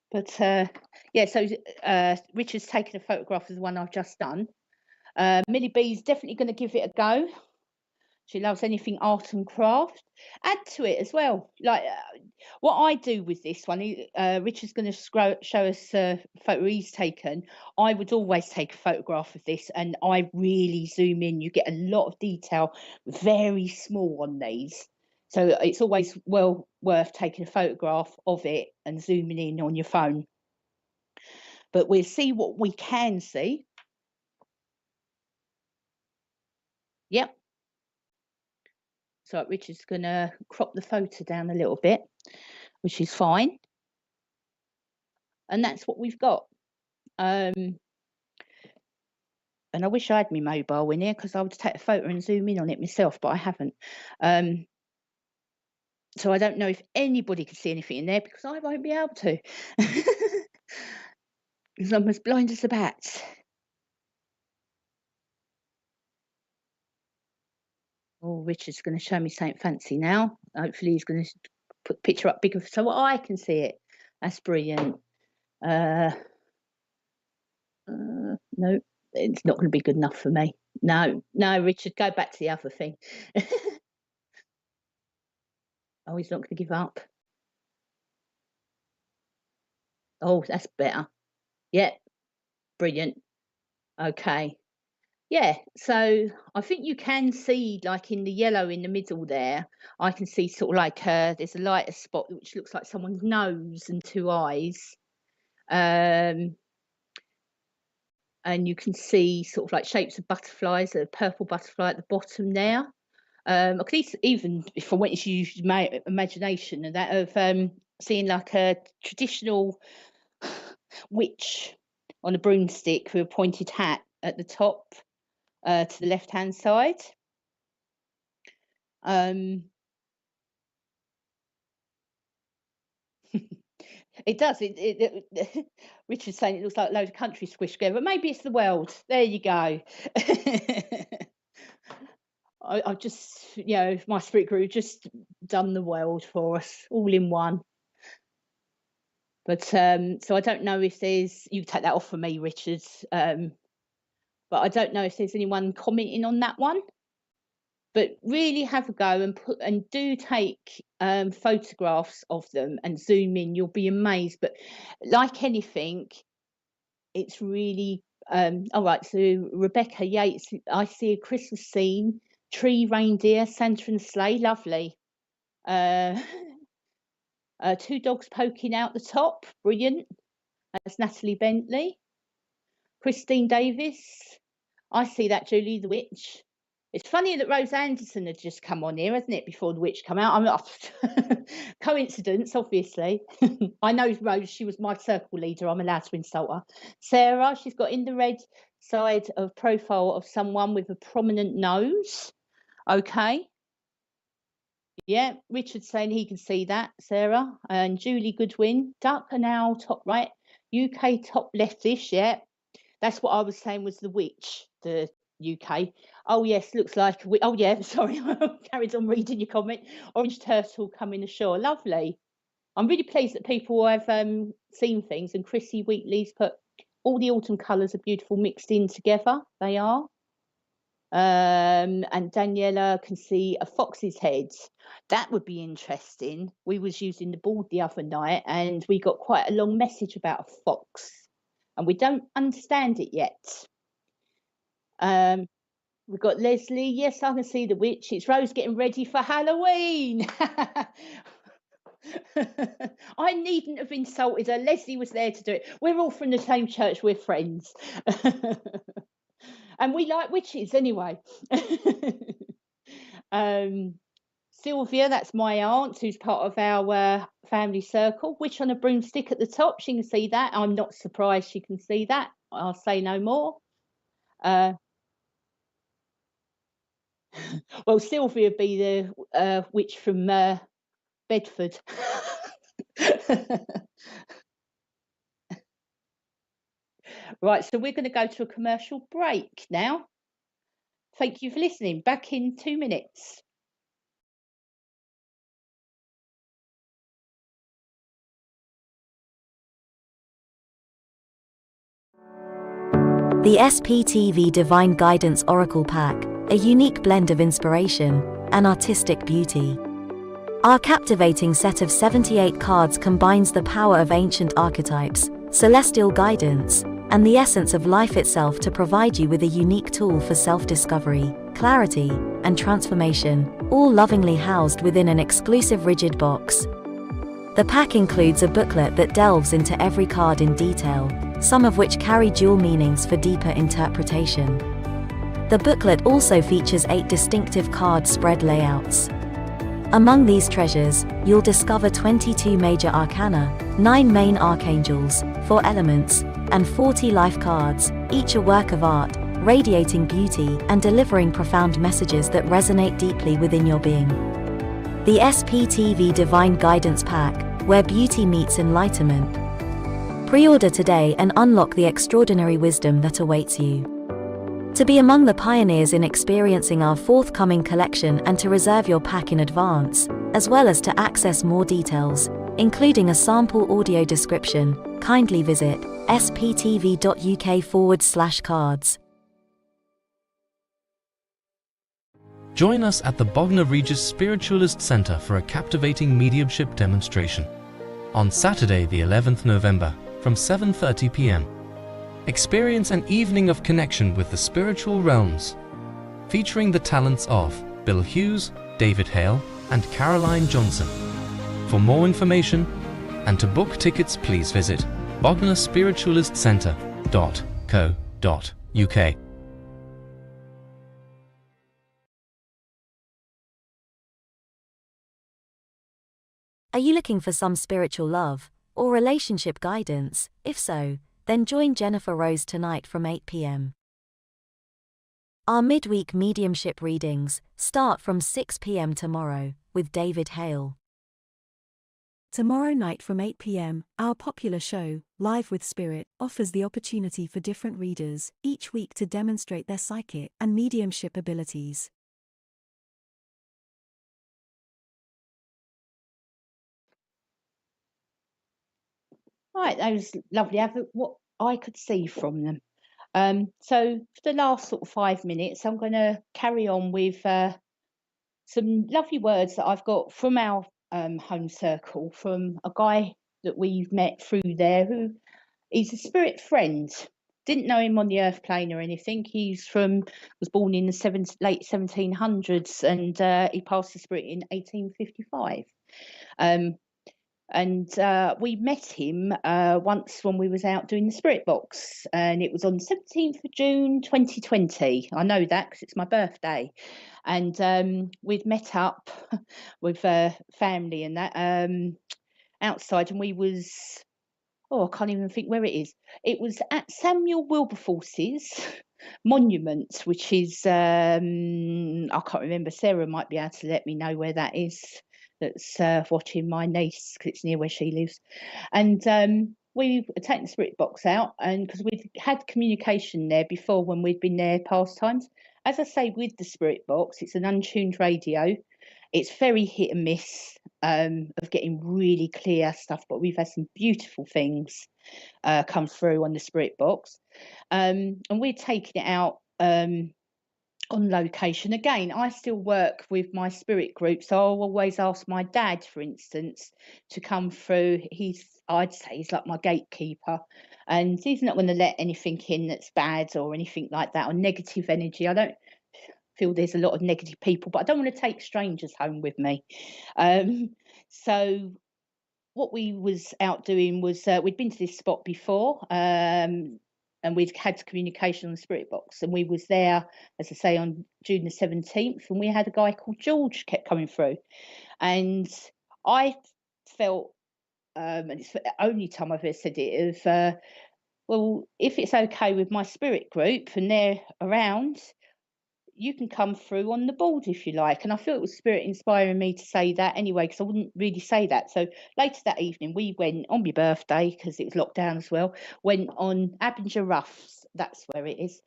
But yeah, so Richard's taken a photograph of the one I've just done. Millie B's definitely going to give it a go. She loves anything art and craft. Add to it as well. Like what I do with this one, Richard's going to show us a photo he's taken. I would always take a photograph of this and I really zoom in. You get a lot of detail, very small on these. So it's always well worth taking a photograph of it and zooming in on your phone. But we'll see what we can see. Yep. So Richard's going to crop the photo down a little bit, which is fine. And that's what we've got. And I wish I had my mobile in here because I would take a photo and zoom in on it myself, but I haven't. So I don't know if anybody can see anything in there because I won't be able to. Because I'm as blind as a bat. Oh, Richard's going to show me something fancy now. Hopefully he's going to put the picture up bigger so I can see it. That's brilliant. No, it's not going to be good enough for me. No, Richard, go back to the other thing. Oh, he's not going to give up. Oh, that's better. Yeah, brilliant. Okay. Yeah, so I think you can see, like in the yellow in the middle there, I can see sort of like there's a lighter spot which looks like someone's nose and two eyes. And you can see sort of like shapes of butterflies, a purple butterfly at the bottom there. I could even, if I went to use my imagination and that of seeing like a traditional witch on a broomstick with a pointed hat at the top to the left-hand side. It does. Richard's saying it looks like a load of country squished together, but maybe it's the world. There you go. I've just, my spirit group just done the world for us, all in one. But so I don't know if there's, you take that off for me, Richard. But I don't know if there's anyone commenting on that one. But really have a go and do take photographs of them and zoom in. You'll be amazed. But like anything, it's really all right. So Rebecca Yates, I see a Christmas scene, tree, reindeer, Santa and sleigh, lovely. Two dogs poking out the top, brilliant. That's Natalie Bentley. Christine Davis, I see that, Julie the Witch. It's funny that Rose Anderson had just come on here, hasn't it, before the witch come out? I'm not coincidence, obviously. I know Rose, she was my circle leader. I'm allowed to insult her. Sarah, she's got in the red side of profile of someone with a prominent nose. Okay. Yeah, Richard's saying he can see that, Sarah. And Julie Goodwin, duck and owl top right, UK top leftish, yeah. That's what I was saying was the witch, the UK. Oh yes, looks like oh yeah, sorry, I carried on reading your comment. Orange turtle coming ashore. Lovely. I'm really pleased that people have seen things, and Chrissy Wheatley's put all the autumn colours are beautiful mixed in together. They are. And Daniela can see a fox's head. That would be interesting. We was using the board the other night and we got quite a long message about a fox, and we don't understand it yet. We've got Leslie. Yes, I can see the witch. It's Rose getting ready for Halloween. I needn't have insulted her. Leslie was there to do it. We're all from the same church. We're friends. And we like witches anyway. Sylvia, that's my aunt, who's part of our family circle. Witch on a broomstick at the top. She can see that. I'm not surprised she can see that. I'll say no more. Well, Sylvia would be the witch from Bedford. Right, so we're going to go to a commercial break now. Thank you for listening. Back in 2 minutes. The SPTV Divine Guidance Oracle Pack, a unique blend of inspiration and artistic beauty. Our captivating set of 78 cards combines the power of ancient archetypes, celestial guidance, and the essence of life itself to provide you with a unique tool for self-discovery, clarity, and transformation, all lovingly housed within an exclusive rigid box. The pack includes a booklet that delves into every card in detail, some of which carry dual meanings for deeper interpretation. The booklet also features 8 distinctive card spread layouts. Among these treasures, you'll discover 22 major arcana, 9 main archangels, 4 elements, and 40 life cards, each a work of art, radiating beauty and delivering profound messages that resonate deeply within your being. The SPTV Divine Guidance Pack, where beauty meets enlightenment. Pre-order today and unlock the extraordinary wisdom that awaits you. To be among the pioneers in experiencing our forthcoming collection and to reserve your pack in advance, as well as to access more details, including a sample audio description, kindly visit sptv.uk/cards. Join us at the Bognor Regis Spiritualist Centre for a captivating mediumship demonstration on Saturday, the 11th November, from 7:30 p.m. Experience an evening of connection with the spiritual realms, featuring the talents of Bill Hughes, David Hale, and Caroline Johnson. For more information and to book tickets, please visit bognorspiritualistcentre.co.uk. Are you looking for some spiritual love or relationship guidance? If so, then join Jennifer Rose tonight from 8 p.m. Our midweek mediumship readings start from 6 p.m. tomorrow with David Hale. Tomorrow night from 8 p.m, our popular show, Live with Spirit, offers the opportunity for different readers each week to demonstrate their psychic and mediumship abilities. Right, that was lovely. Have what I could see from them. So for the last sort of 5 minutes, I'm going to carry on with some lovely words that I've got from our home circle, from a guy that we've met through there, who is a spirit friend. Didn't know him on the earth plane or anything. Was born in the late 1700s, and he passed the spirit in 1855. And we met him once when we was out doing the spirit box, and it was on 17th of June 2020. I know that because it's my birthday, and we'd met up with family and that outside, and we was, I can't even think where it is. It was at Samuel Wilberforce's monument, which is I can't remember. Sarah might be able to let me know where that is. That's watching my niece, because it's near where she lives. And we taken the spirit box out, and because we'd had communication there before when we'd been there past times. As I say, with the spirit box, it's an untuned radio. It's very hit and miss of getting really clear stuff, but we've had some beautiful things come through on the spirit box. And we're taking it out on location. Again, I still work with my spirit group, so I'll always ask my dad, for instance, to come through. I'd say he's like my gatekeeper, and he's not going to let anything in that's bad or anything like that, or negative energy. I don't feel there's a lot of negative people, but I don't want to take strangers home with me. So what we was out doing was we'd been to this spot before, and we'd had communication on the spirit box, and we was there, as I say, on June the 17th, and we had a guy called George kept coming through, and I felt, and it's the only time I've ever said it, of well, if it's okay with my spirit group and they're around, you can come through on the board if you like. And I feel it was spirit inspiring me to say that anyway, because I wouldn't really say that. So later that evening, we went on my birthday, because it was locked down as well, went on Abinger Ruffs, that's where it is,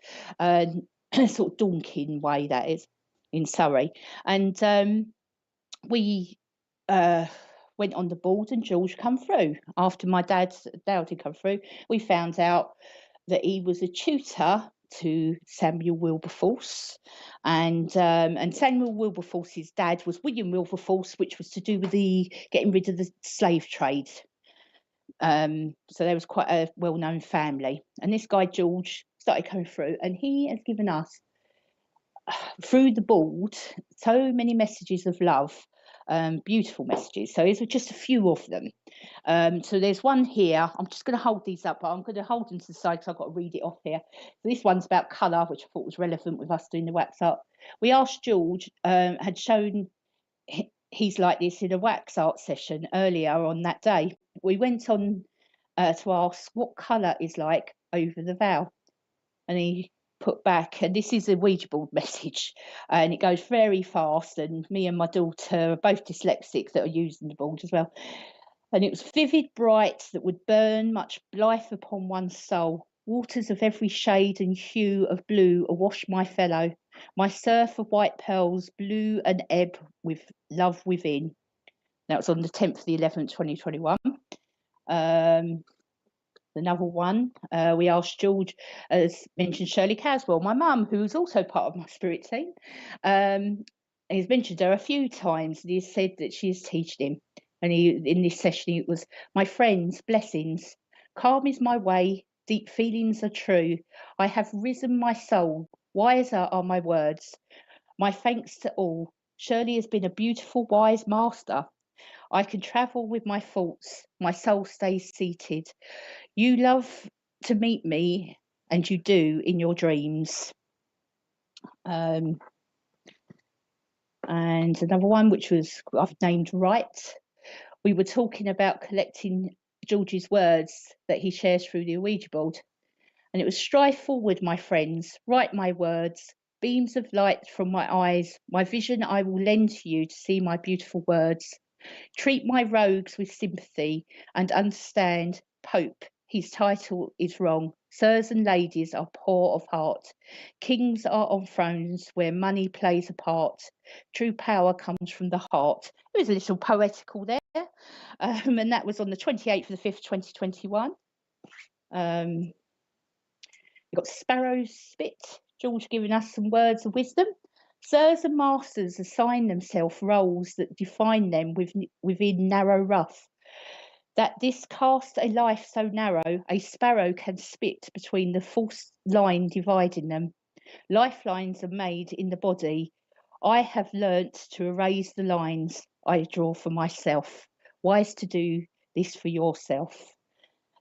sort of Dorking way that is, in Surrey. And we went on the board, and George come through. After my dad did come through, we found out that he was a tutor to Samuel Wilberforce, and Samuel Wilberforce's dad was William Wilberforce, which was to do with the getting rid of the slave trade. So there was quite a well-known family, and this guy George started coming through, and he has given us through the board so many messages of love, beautiful messages. So these were just a few of them. So there's one here. I'm just going to hold these up, but I'm going to hold them to the side because I've got to read it off here. So this one's about colour, which I thought was relevant with us doing the wax art. We asked George, had shown he's like this in a wax art session earlier on that day. We went on to ask what colour is like over the veil, and he put back, and this is a Ouija board message, and it goes very fast, and me and my daughter are both dyslexic that are using the board as well. And it was vivid bright that would burn much life upon one's soul. Waters of every shade and hue of blue awash my fellow. My surf of white pearls, blue and ebb with love within. That was on the 10th of the 11th, 2021. Another one, we asked George, as mentioned, Julie Caswell, my mum, who's also part of my spirit team. He's mentioned her a few times, and he said that she has taught him. And in this session, it was, my friends, blessings, calm is my way, deep feelings are true. I have risen my soul, wiser are my words. My thanks to all. Shirley has been a beautiful, wise master. I can travel with my thoughts, my soul stays seated. You love to meet me, and you do in your dreams. And another one, which was I've named Right. We were talking about collecting George's words that he shares through the Ouija board. And it was, strive forward, my friends, write my words, beams of light from my eyes, my vision I will lend to you to see my beautiful words. Treat my rogues with sympathy and understand, Pope, his title is wrong. Sirs and ladies are poor of heart. Kings are on thrones where money plays a part. True power comes from the heart. It was a little poetical there. And that was on the 28th of the 5th, 2021. We've got Sparrow's Spit, George giving us some words of wisdom. Sirs and masters assign themselves roles that define them within narrow rough. That this cast a life so narrow, a sparrow can spit between the false line dividing them. Lifelines are made in the body. I have learnt to erase the lines I draw for myself. Wise to do this for yourself.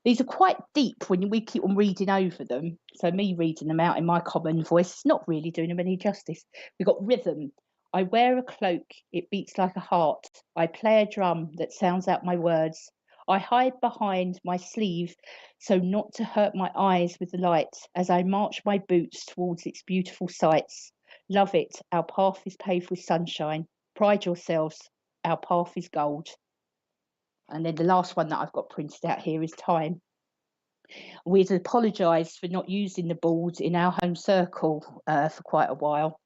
These are quite deep when we keep on reading over them. So me reading them out in my common voice is not really doing them any justice. We've got rhythm. I wear a cloak, it beats like a heart. I play a drum that sounds out my words. I hide behind my sleeve so not to hurt my eyes with the light as I march my boots towards its beautiful sights. Love it, our path is paved with sunshine. Pride yourselves, our path is gold. And then the last one that I've got printed out here is time. we'd apologised for not using the board in our home circle for quite a while.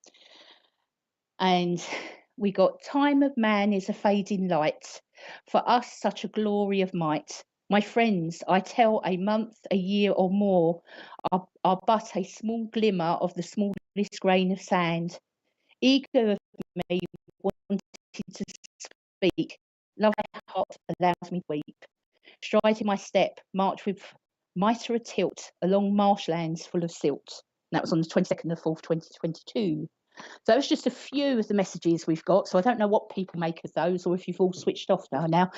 And we got time of man is a fading light, for us such a glory of might. My friends, I tell a month, a year or more are but a small glimmer of the smallest grain of sand. Eager of me, wanting to speak, love my heart allows me to weep. Striding my step, march with mitre a tilt along marshlands full of silt. And that was on the 22nd of 4th, 2022. So it's just a few of the messages we've got. So I don't know what people make of those, or if you've all switched off now.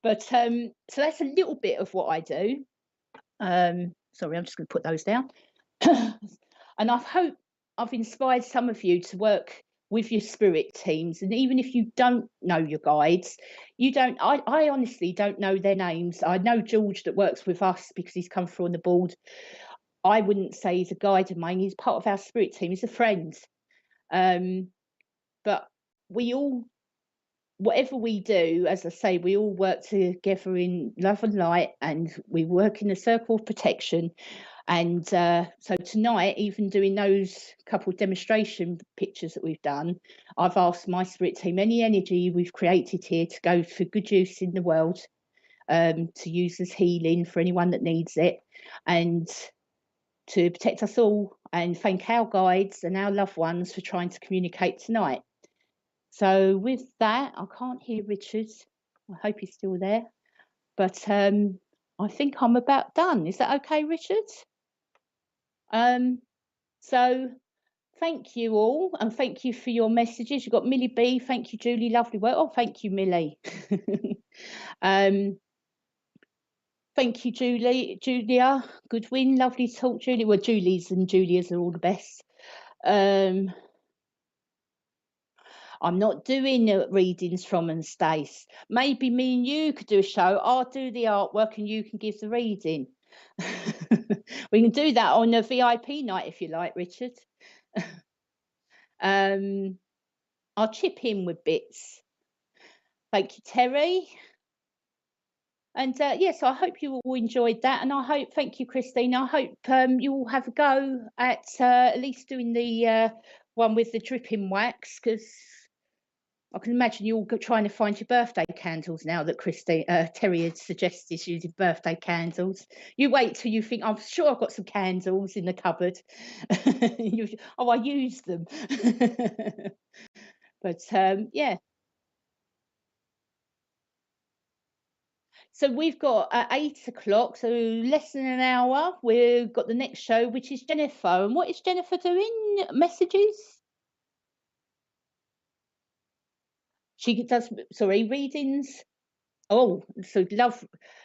But so that's a little bit of what I do. Sorry, I'm just going to put those down. And I hope I've inspired some of you to work with your spirit teams. And even if you don't know your guides, I honestly don't know their names. I know George that works with us because he's come through on the board. I wouldn't say he's a guide of mine. He's part of our spirit team. He's a friend. But we all, whatever we do, as I say, we all work together in love and light, and we work in a circle of protection. And so tonight, even doing those couple of demonstration pictures that we've done, I've asked my spirit team, any energy we've created here to go for good use in the world, to use as healing for anyone that needs it, and to protect us all, and thank our guides and our loved ones for trying to communicate tonight. So with that, I can't hear Richard. I hope he's still there. But I think I'm about done. Is that okay, Richard? So thank you all, and thank you for your messages. You've got Millie B. Thank you, Julie. Lovely work. Oh, thank you, Millie. Thank you, Julia Goodwin. Lovely talk, Julie. Well, Julie's and Julia's are all the best. I'm not doing readings from and Stace. Maybe me and you could do a show. I'll do the artwork and you can give the reading. We can do that on a VIP night if you like, Richard. I'll chip in with bits. Thank you, Terry. And yes, I hope you all enjoyed that. And I hope, thank you, Christine. I hope you all have a go at least doing the one with the dripping wax, because I can imagine you all trying to find your birthday candles now that Terry had suggested using birthday candles. You wait till you think, I'm sure I've got some candles in the cupboard. Oh, I used them. But yeah. So we've got at 8 o'clock, so less than an hour, we've got the next show, which is Jennifer. And what is Jennifer doing? Messages? She does, sorry, readings. Oh, so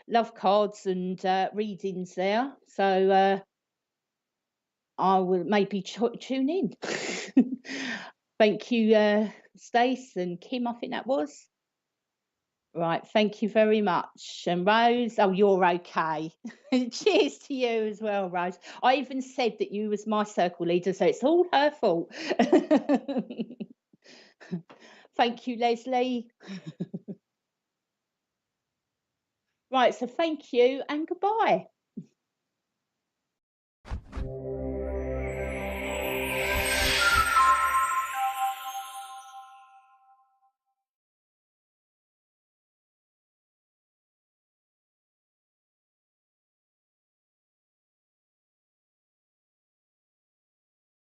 love cards and readings there. So I will maybe tune in. Thank you, Stace and Kim, I think that was. Right, thank you very much. And Rose, oh, you're okay. Cheers to you as well, Rose. I even said that you was my circle leader, so it's all her fault. Thank you, Leslie. Right, so thank you and goodbye.